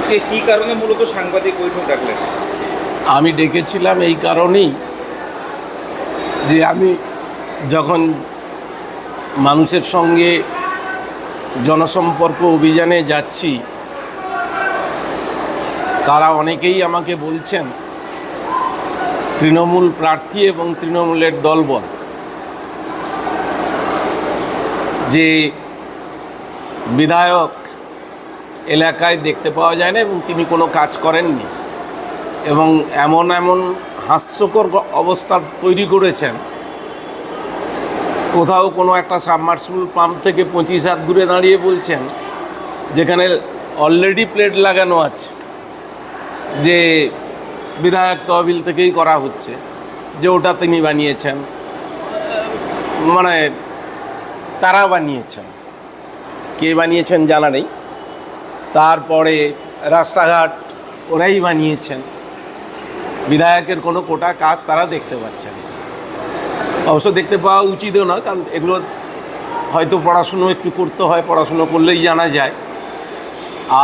আজকে কি কারণে মূলত সাংবাদিক বৈঠক ডাকলেন? আমি ডেকেছিলাম এই কারণেই যে আমি যখন মানুষের সঙ্গে জনসম্পর্ক অভিযানে যাচ্ছি, তারা অনেকেই আমাকে বলছেন তৃণমূল প্রার্থী এবং তৃণমূলের দলবল যে বিধায়ক এলাকায় দেখতে পাওয়া যায় না এবং তিনি কোনো কাজ করেননি এবং এমন এমন হাস্যকর অবস্থা তৈরি করেছেন। কোথাও কোনো একটা সাবমার্সিবল পাম্প থেকে 25 হাত দূরে দাঁড়িয়ে বলছেন, যেখানে অলরেডি প্লেট লাগানো আছে যে বিধায়ক তহবিল থেকেই করা হচ্ছে, যে ওটা তিনি বানিয়েছেন, মানে তারা বানিয়েছেন, কে বানিয়েছেন জানা নেই। তারপরে রাস্তাঘাট ওরাই বানিয়েছেন, বিধায়কের কোনো কোটা কাজ তারা দেখতে পাচ্ছেন। অবশ্য দেখতে পাওয়া উচিতও না, কারণ এগুলো হয়তো পড়াশুনো একটু করতে হয়, পড়াশুনো করলেই জানা যায়।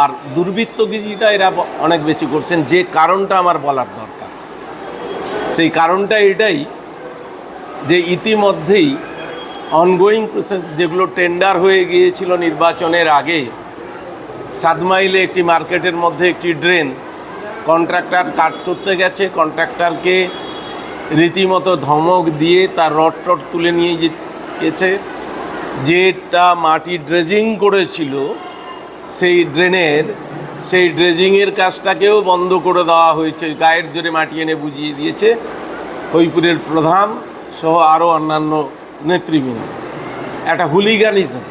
আর দুর্বৃত্তগিরিটা এরা অনেক বেশি করছেন। যে কারণটা আমার বলার দরকার, সেই কারণটা এটাই যে ইতিমধ্যেই অনগোয়িং প্রসেস যেগুলো টেন্ডার হয়ে গিয়েছিল নির্বাচনের আগে, 7 মাইলে একটি মার্কেটের মধ্যে একটি ড্রেন কন্ট্রাক্টর কাট করতে গেছে, কন্ট্রাক্টরকে রীতিমতো ধমক দিয়ে তার রড টড তুলে নিয়ে গেছে। যেটা মাটি ড্রেজিং করেছিল সেই ড্রেজিংয়ের কাজটাকেও বন্ধ করে দেওয়া হয়েছে, গায়ের জোরে মাটি এনে বুঝিয়ে দিয়েছে হরিপুরের প্রধান সহ আরও অন্যান্য নেতৃবৃন্দ। একটা হুলিগানিজম।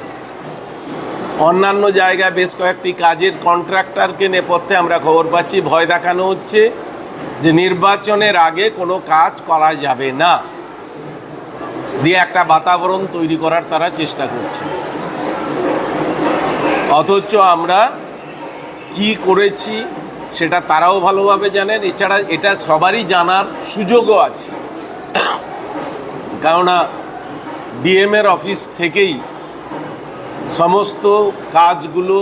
অন্যান্য জায়গায় বেশ কয়েকটি কাজের কন্ট্রাক্টরকে নেপথ্যে আমরা খবর পাচ্ছি ভয় দেখানো হচ্ছে যে নির্বাচনের আগে কোনো কাজ করা যাবে না, দিয়ে একটা বাতাবরণ তৈরি করার তারা চেষ্টা করছে। অথচ আমরা কি করেছি সেটা তারাও ভালোভাবে জানেন। এছাড়া এটা সবারই জানার সুযোগও আছে, কেননা ডিএমের অফিস থেকেই সমস্ত কাজগুলো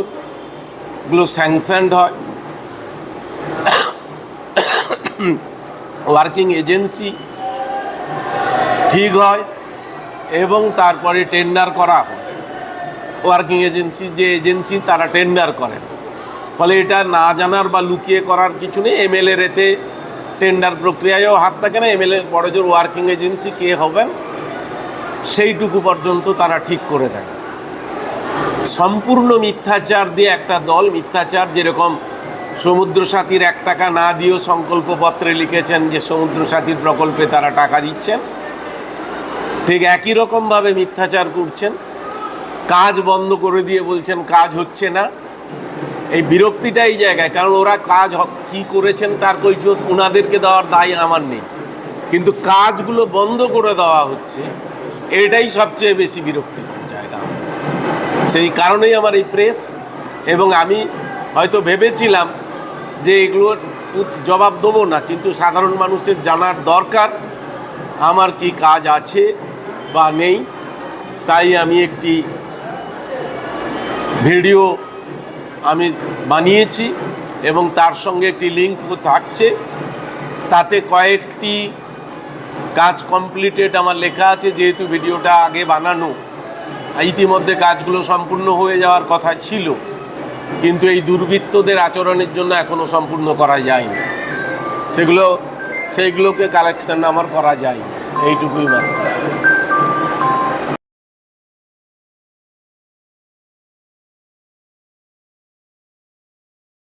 স্যাংশনড হয়, ওয়ার্কিং এজেন্সি ঠিক হয় এবং তারপরে টেন্ডার করা হয়। ওয়ার্কিং এজেন্সি যে এজেন্সি তারা টেন্ডার করেন, ফলে এটা না জানার বা লুকিয়ে করার কিছু নেই। এমএলএর এতে টেন্ডার প্রক্রিয়ায়ও হাত থাকে না। এমএলএর বড়জোর ওয়ার্কিং এজেন্সি কে হবেন সেইটুকু পর্যন্ত তারা ঠিক করে দেয়। সম্পূর্ণ মিথ্যাচার দিয়ে একটা দল মিথ্যাচার, যেরকম সমুদ্র সাথীর 1 টাকা না দিয়েও সংকল্পপত্রে লিখেছেন যে সমুদ্র সাথীর প্রকল্পে তারা টাকা দিচ্ছেন, ঠিক একই রকমভাবে মিথ্যাচার করছেন। কাজ বন্ধ করে দিয়ে বলছেন কাজ হচ্ছে না। এই বিরক্তিটা এই জায়গায়, কারণ ওরা কাজ কী করেছেন তার কৈফিয়ত ওনাদেরকে দেওয়ার দায় আমার নেই, কিন্তু কাজগুলো বন্ধ করে দেওয়া হচ্ছে, এটাই সবচেয়ে বেশি বিরক্তিকর জায়গা। সেই কারণেই আমার এই প্রেস। এবং আমি হয়তো ভেবেছিলাম যে এগুলোর জবাব দেবো না, কিন্তু সাধারণ মানুষের জানার দরকার আমার কি কাজ আছে বা নেই। তাই আমি একটি ভিডিও আমি বানিয়েছি এবং তার সঙ্গে একটি লিঙ্ক থাকছে, তাতে কয়েকটি কাজ কমপ্লিটেড আমার লেখা আছে। যেহেতু ভিডিওটা আগে বানানো, ইতিমধ্যে কাজগুলো সম্পূর্ণ হয়ে যাওয়ার কথা ছিল, কিন্তু এই দুর্বৃত্তদের আচরণের জন্য এখনও সম্পূর্ণ করা যায়নি। সেইগুলোকে কালেকশন আমার করা যায়নি, এইটুকুই মাত্র।